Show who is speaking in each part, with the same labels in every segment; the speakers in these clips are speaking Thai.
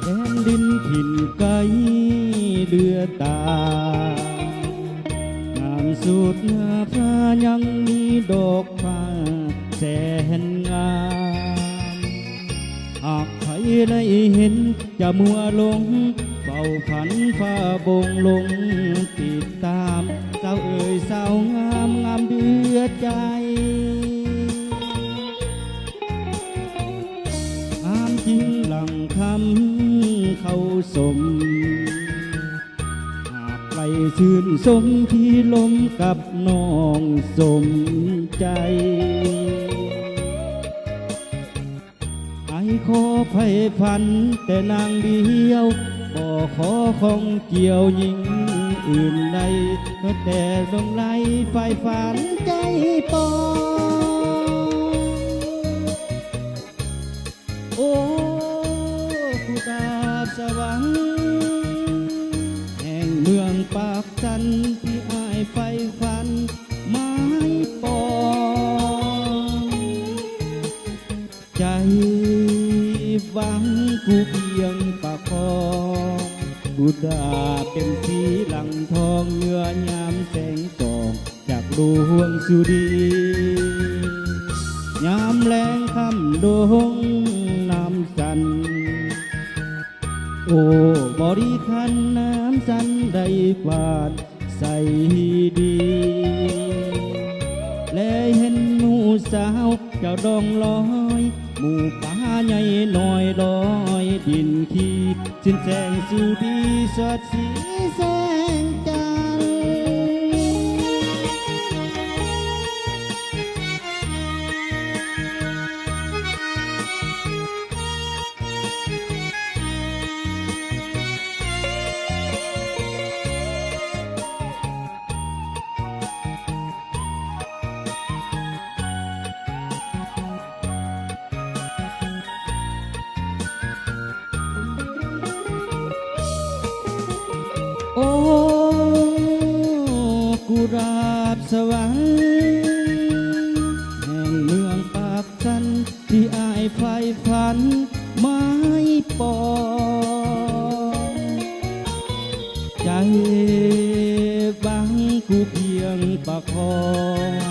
Speaker 1: แดนดินถิ่นไกลเลือตา งามสุดหน้าพระยังมีดอกฟ้าแสนงามหากใครได้เห็นจะมัวหลงเฝ้าฝันฟ้าบงลงติดตามเจ้าเอ่ยสาวงามงามเดือดใจงามจริงหลังคำเข้าสมหากใครชื่นสมที่ลมกับน้องสมใจไอ้ขอไผ่ฝันแต่นางเดียวบ่ขอของเกี่ยวยิ่งอื่นใดแต่ดวงไหลไฟฝันใจปองโอ้ผู้ตาสวรรค์แห่งเมืองปากจันที่อ้ายไฟฝันไม้ปองใจหวังกูเพียงปากคอบุตาเป็นสีหลังทองเงื่อยามแสงส่องจากดวงสุดียามแรงคำดงน้ำสันโอ้บริคันน้ำสันได้กวาดใสดีและเห็นหมูสาวเจ้าดองลอยหมู่ป่าใหญ่น้อยลอยดินขี้สิ้นแสงสุดีสดสีแสงจันทร์โอ้กุราบสวรรค์แห่งเมืองปากจันที่อ้ายไฟฝันไม้ปองใจบังกูเพียงปากคอ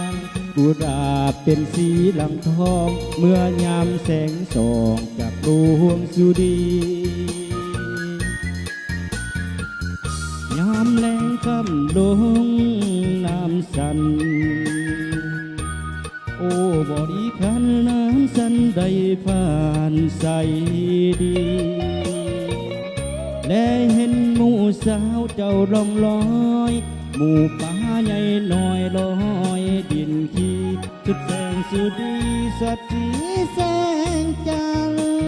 Speaker 1: งกุราบเป็นสีหลังทองเมื่อยามแสงส่องจากดวงสุดียามแรงคำดงน้ำสันโอ้บริคันน้ำสันได้ผ่านใสดีและเห็นหมู่สาวเจ้าลองลอยหมู่ป่าใหญ่น้อยลอยดินขี้สุดแสงสุดีสดสีแสงจันทร์